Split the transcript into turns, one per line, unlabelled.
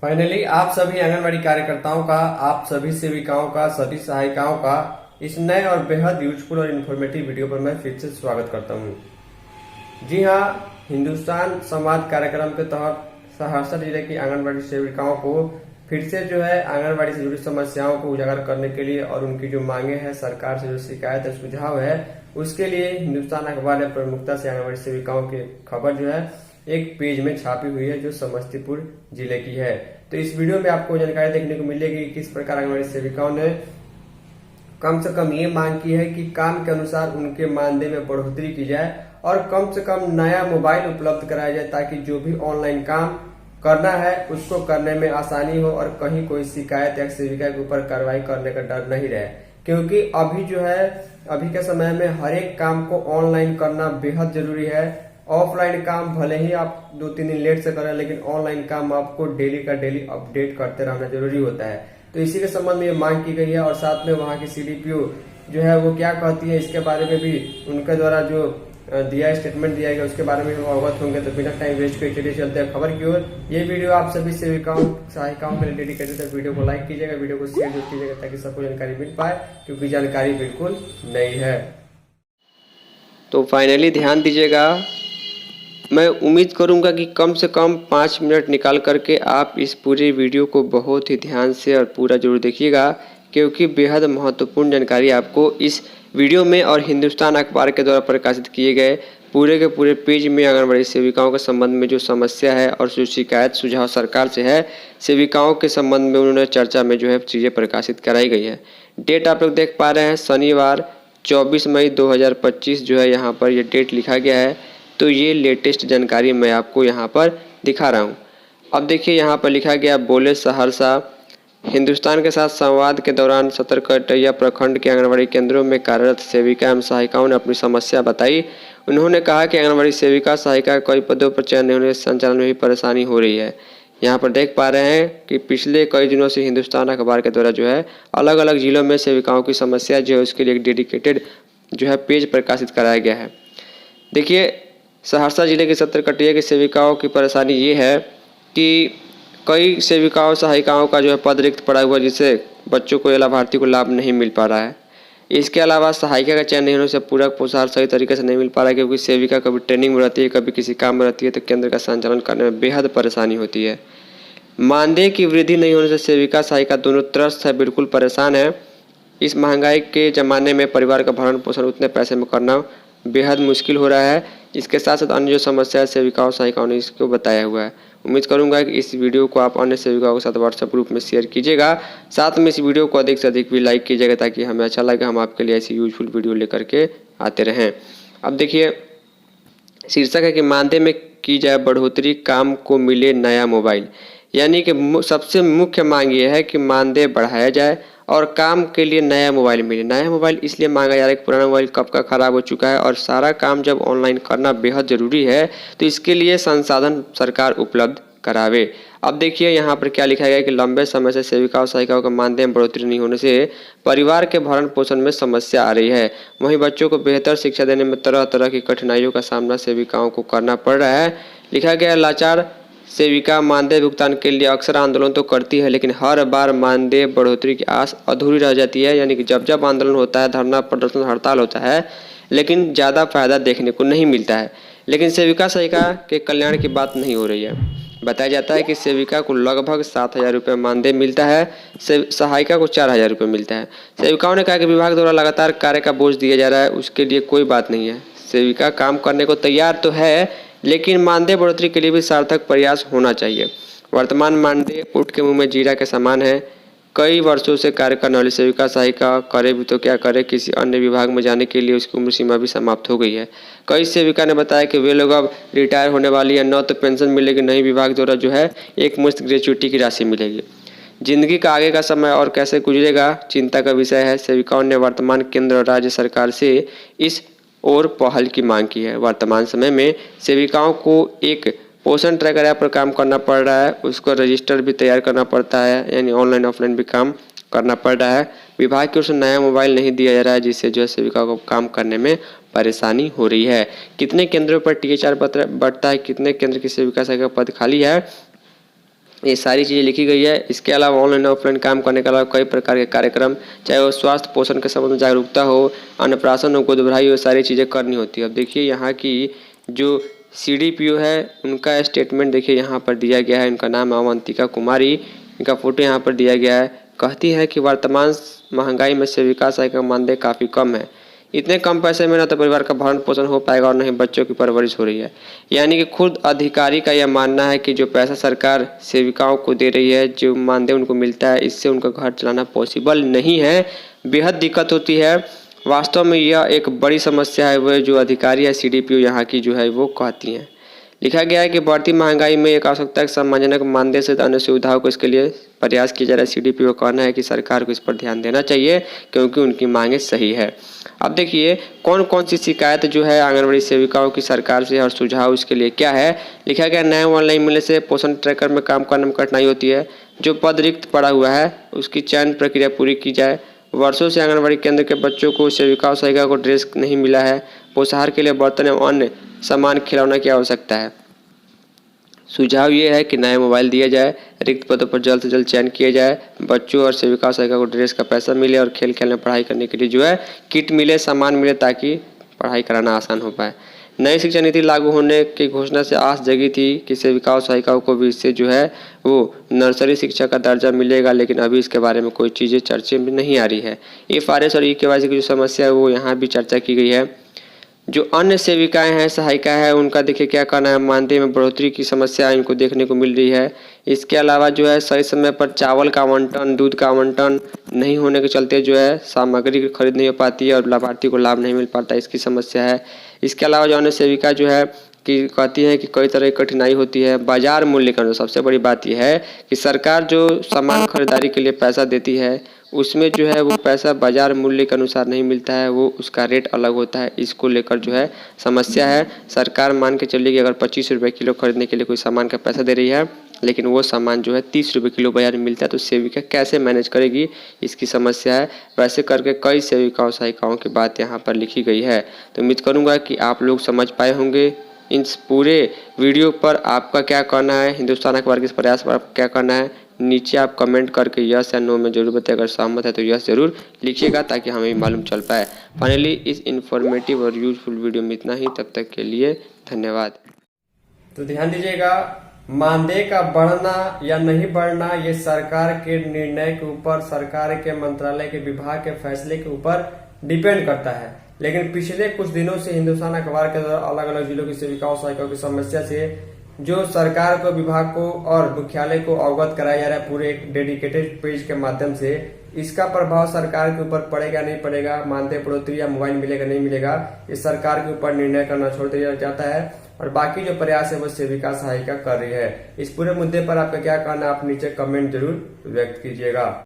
Finally आप सभी आंगनबाड़ी कार्यकर्ताओं का, आप सभी सेविकाओं का, सभी सहायिकाओं का इस नए और बेहद यूजफुल और इन्फॉर्मेटिव वीडियो पर मैं फिर से स्वागत करता हूं। जी हाँ, हिंदुस्तान संवाद कार्यक्रम के तहत सहरसा जिले की आंगनबाड़ी सेविकाओं को फिर से जो है आंगनबाड़ी से जुड़ी समस्याओं को उजागर करने के लिए और उनकी जो मांगे हैं, सरकार से जो शिकायत है, सुझाव है, उसके लिए हिंदुस्तान अखबार ने प्रमुखता से आंगनबाड़ी सेविकाओं की खबर जो है एक पेज में छापी हुई है, जो समस्तीपुर जिले की है। तो इस वीडियो में आपको जानकारी देखने को मिलेगी किस प्रकार आंगनबाड़ी सेविकाओं ने कम से कम ये मांग की है कि काम के अनुसार उनके मानदेय में बढ़ोतरी की जाए और कम से कम नया मोबाइल उपलब्ध कराया जाए, ताकि जो भी ऑनलाइन काम करना है उसको करने में आसानी हो और कहीं कोई शिकायत या सेविका के ऊपर कार्रवाई करने का डर नहीं रहे। क्योंकि अभी जो है, अभी के समय में हर एक काम को ऑनलाइन करना बेहद जरूरी है। ऑफलाइन काम भले ही आप 2-3 दिन लेट से करें, लेकिन ऑनलाइन काम आपको डेली का डेली अपडेट करते रहना जरूरी होता है। तो इसी के संबंध में ये मांग की गई है और साथ में वहाँ की सीडीपीओ जो है वो क्या कहती है, इसके बारे में भी उनके द्वारा जो दिया स्टेटमेंट दिया गया उसके बारे में हम अवगत होंगे। तो बिना टाइम वेस्ट किए चलिए चलते हैं खबर की ओर। ये वीडियो आप सभी सेविकाओं सहायिकाओं के लिए डेडिकेटेड है। वीडियो को लाइक कीजिएगा, वीडियो को शेयर जरूर कीजिएगा ताकि सबको जानकारी मिल पाए, क्योंकि जानकारी बिल्कुल नई है। तो फाइनली ध्यान दीजिएगा, मैं उम्मीद करूंगा कि कम से कम 5 मिनट निकाल करके आप इस पूरे वीडियो को बहुत ही ध्यान से और पूरा जरूर देखिएगा, क्योंकि बेहद महत्वपूर्ण जानकारी आपको इस वीडियो में और हिंदुस्तान अखबार के द्वारा प्रकाशित किए गए पूरे के पूरे पेज में आंगनबाड़ी सेविकाओं के संबंध में जो समस्या है और जो शिकायत सुझाव सरकार से है, सेविकाओं के संबंध में उन्होंने चर्चा में जो है चीज़ें प्रकाशित कराई गई है। डेट आप लोग देख पा रहे हैं, शनिवार 24 मई 2025 जो है यहाँ पर ये डेट लिखा गया है। तो ये लेटेस्ट जानकारी मैं आपको यहाँ पर दिखा रहा हूँ। अब देखिए यहाँ पर लिखा गया, बोले सहरसा, हिंदुस्तान के साथ संवाद के दौरान सतरकटैया प्रखंड के आंगनबाड़ी केंद्रों में कार्यरत सेविका एवं सहायिकाओं ने अपनी समस्या बताई। उन्होंने कहा कि आंगनबाड़ी सेविका सहायिका कई पदों पर चयन नहीं होने से संचालन में भी परेशानी हो रही है। यहाँ पर देख पा रहे हैं कि पिछले कई दिनों से हिंदुस्तान अखबार के द्वारा जो है अलग अलग जिलों में सेविकाओं की समस्या जो है उसके लिए एक डेडिकेटेड जो है पेज प्रकाशित कराया गया है। देखिए, सहरसा जिले के सतरकटैया की सेविकाओं की परेशानी ये है कि कई सेविकाओं सहायिकाओं का जो है पद रिक्त पड़ा हुआ, जिससे बच्चों को या लाभार्थी को लाभ नहीं मिल पा रहा है। इसके अलावा सहायिका का चयन नहीं होने से पूरक पोषाहार सही तरीके से नहीं मिल पा रहा है, क्योंकि सेविका कभी ट्रेनिंग में रहती है, कभी किसी काम में रहती है, तो केंद्र का संचालन करने में बेहद परेशानी होती है। मानदेय की वृद्धि नहीं होने से सेविका सहायिका दोनों त्रस्त है, बिल्कुल परेशान है। इस महंगाई के ज़माने में परिवार का भरण पोषण उतने पैसे में करना बेहद मुश्किल हो रहा है। इसके साथ साथ अन्य जो समस्या है सेविकाओं सहायिकाओं ने इसको बताया हुआ है। उम्मीद करूंगा कि इस वीडियो को आप अन्य सेविकाओं के साथ व्हाट्सएप ग्रुप में शेयर कीजिएगा। साथ में इस वीडियो को अधिक से अधिक भी लाइक कीजिएगा, ताकि हमें अच्छा लगे, हम आपके लिए ऐसी यूजफुल वीडियो लेकर के आते रहें। अब देखिए, शीर्षक है कि मानदेय में की जाए बढ़ोतरी, काम को मिले नया मोबाइल। यानी कि सबसे मुख्य मांग ये है कि मानदेय बढ़ाया जाए और काम के लिए नया मोबाइल मिले। नया मोबाइल इसलिए मांगा जा रहा है कि पुराना मोबाइल कब का खराब हो चुका है और सारा काम जब ऑनलाइन करना बेहद ज़रूरी है, तो इसके लिए संसाधन सरकार उपलब्ध करावे। अब देखिए यहाँ पर क्या लिखा गया है कि लंबे समय से सेविकाओं सहायिकाओं का मानदेय में बढ़ोतरी नहीं होने से परिवार के भरण पोषण में समस्या आ रही है। वहीं बच्चों को बेहतर शिक्षा देने में तरह तरह की कठिनाइयों का सामना सेविकाओं को करना पड़ रहा है। लिखा गया, लाचार सेविका मानदेय भुगतान के लिए अक्सर आंदोलन तो करती है, लेकिन हर बार मानदेय बढ़ोतरी की आस अधूरी रह जाती है। यानी कि जब जब आंदोलन होता है, धरना प्रदर्शन हड़ताल होता है, लेकिन ज़्यादा फायदा देखने को नहीं मिलता है। लेकिन सेविका सहायिका के कल्याण की बात नहीं हो रही है। बताया जाता है कि सेविका को लगभग 7,000 रुपये मानदेय मिलता है, सहायिका को 4,000 रुपये मिलता है। सेविकाओं ने कहा कि विभाग द्वारा लगातार कार्य का बोझ दिया जा रहा है, उसके लिए कोई बात नहीं है। सेविका काम करने को तैयार तो है, लेकिन मानदेय बढ़ोतरी के लिए भी सार्थक प्रयास होना चाहिए। वर्तमान मानदेय ऊँट के मुंह में जीरा के समान है। कई वर्षों से कार्य करने वाली सेविका सहायिका करे भी तो क्या करे, किसी अन्य विभाग में जाने के लिए उसकी उम्र सीमा भी समाप्त हो गई है। कई सेविका ने बताया कि वे लोग अब रिटायर होने वाली है, न तो पेंशन मिलेगी, नहीं विभाग द्वारा जो है एक मुश्त ग्रेच्युटी की राशि मिलेगी। जिंदगी का आगे का समय और कैसे गुजरेगा, चिंता का विषय है। सेविकाओं ने वर्तमान केंद्र और राज्य सरकार से इस और पहल की मांग की है। वर्तमान समय में सेविकाओं को एक पोषण ट्रैकर ऐप पर काम करना पड़ रहा है, उसको रजिस्टर भी तैयार करना पड़ता है, यानी ऑनलाइन ऑफलाइन भी काम करना पड़ रहा है। विभाग की ओर से नया मोबाइल नहीं दिया जा रहा है, जिससे जो है सेविका को काम करने में परेशानी हो रही है। कितने केंद्रों पर THR पत्र बढ़ता है, कितने केंद्र की सेविका सहायिका पद खाली है, ये सारी चीज़ें लिखी गई है। इसके अलावा ऑनलाइन ऑफलाइन काम करने के अलावा कई प्रकार के कार्यक्रम, चाहे वो स्वास्थ्य पोषण के संबंध में जागरूकता हो, अन्नप्राशन हो, गोदभराई हो, सारी चीज़ें करनी होती है। अब देखिए यहाँ की जो CDPO है उनका स्टेटमेंट देखिए यहाँ पर दिया गया है। इनका नाम अवंतिका कुमारी, इनका फोटो यहाँ पर दिया गया है। कहती है कि वर्तमान महंगाई में सेविका सहायिका का मानदेय काफ़ी कम है। इतने कम पैसे में न तो परिवार का भरण पोषण हो पाएगा और न ही बच्चों की परवरिश हो रही है। यानी कि खुद अधिकारी का यह मानना है कि जो पैसा सरकार सेविकाओं को दे रही है, जो मानदेय उनको मिलता है, इससे उनका घर चलाना पॉसिबल नहीं है। बेहद दिक्कत होती है। वास्तव में यह एक बड़ी समस्या है। वह जो अधिकारी है CDPO यहाँ की जो है वो कहती हैं। लिखा गया है कि बढ़ती महंगाई में एक आवश्यकता सम्मानजनक मानदेय से अन्य सुविधाओं को इसके लिए प्रयास किया जा रहा है। CDPO का कहना है कि सरकार को इस पर ध्यान देना चाहिए क्योंकि उनकी मांगें सही है। अब देखिए कौन कौन सी शिकायत जो है आंगनबाड़ी सेविकाओं की सरकार से और सुझाव इसके लिए क्या है। लिखा गया नए ऑनलाइन मिलने से पोषण ट्रैकर में काम करने में कठिनाई होती है। जो पद रिक्त पड़ा हुआ है उसकी चयन प्रक्रिया पूरी की जाए। वर्षों से आंगनबाड़ी केंद्र के बच्चों को सेविकाओं सहायिका को ड्रेस नहीं मिला है। पोषाहार के लिए बर्तन एवं अन्य सामान खिलौना की आवश्यकता है। सुझाव ये है कि नया मोबाइल दिया जाए, रिक्त पदों पर जल्द से जल्द चयन किया जाए, बच्चों और सेविका सहायिका को ड्रेस का पैसा मिले और खेल खेलने पढ़ाई करने के लिए जो है किट मिले, सामान मिले ताकि पढ़ाई कराना आसान हो पाए। नई शिक्षा नीति लागू होने की घोषणा से आस जगी थी कि सेविकाओं सहायिकाओं को भी इससे जो है वो नर्सरी शिक्षा का दर्जा मिलेगा, लेकिन अभी इसके बारे में कोई चीज़ें चर्चे में नहीं आ रही है। FRS और EKYC की जो समस्या है वो यहाँ भी चर्चा की गई है। जो अन्य सेविकाएं हैं, सहायिका है, उनका देखिए क्या कहना है। मानदेय में बढ़ोतरी की समस्या इनको देखने को मिल रही है। इसके अलावा जो है सही समय पर चावल का आवंटन, दूध का आवंटन नहीं होने के चलते जो है सामग्री की खरीद नहीं हो पाती है और लाभार्थी को लाभ नहीं मिल पाता, इसकी समस्या है। इसके अलावा जो अन्य सेविका जो है कि कहती हैं कि कई तरह की कठिनाई होती है। बाजार मूल्य का जो सबसे बड़ी बात यह है कि सरकार जो सामान खरीदारी के लिए पैसा देती है उसमें जो है वो पैसा बाजार मूल्य के अनुसार नहीं मिलता है, वो उसका रेट अलग होता है। इसको लेकर जो है समस्या है। सरकार मान के चलिए कि अगर 25 रुपये किलो खरीदने के लिए कोई सामान का पैसा दे रही है, लेकिन वो सामान जो है 30 रुपये किलो बाजार में मिलता है, तो सेविका कैसे मैनेज करेगी, इसकी समस्या है। वैसे करके कई सेविकाओं सहायिकाओं की बात यहाँ पर लिखी गई है। तो उम्मीद करूँगा कि आप लोग समझ पाए होंगे। इस पूरे वीडियो पर आपका क्या कहना है, हिंदुस्तान अखबार के इस प्रयास पर आपका क्या कहना है, नीचे आप कमेंट करके यस या नो में जरूर बताइए। अगर सहमत है तो यस जरूर लिखिएगा ताकि हमें भी मालूम चल पाए। फाइनली इस इन्फॉर्मेटिव और यूजफुल वीडियो में इतना ही। तब तक के लिए धन्यवाद। तो ध्यान दीजिएगा, मानदेय का बढ़ना या नहीं बढ़ना ये सरकार के निर्णय के ऊपर, सरकार के मंत्रालय के विभाग के फैसले के ऊपर डिपेंड करता है। लेकिन पिछले कुछ दिनों से हिंदुस्तान अखबार के द्वारा अलग अलग जिलों की सेविकाओं सहायिकाओं की समस्या से जो सरकार को, विभाग को और मुख्यालय को अवगत कराया जा रहा है पूरे एक डेडिकेटेड पेज के माध्यम से, इसका प्रभाव सरकार के ऊपर पड़ेगा नहीं पड़ेगा, मानदेय बढ़ोतरी या मोबाइल मिलेगा नहीं मिलेगा, ये सरकार के ऊपर निर्णय करना छोड़ दिया जाता है और बाकी जो प्रयास है वो सेविका सहायिका कर रही है। इस पूरे मुद्दे पर आपका क्या कहना, आप नीचे कमेंट जरूर व्यक्त कीजिएगा।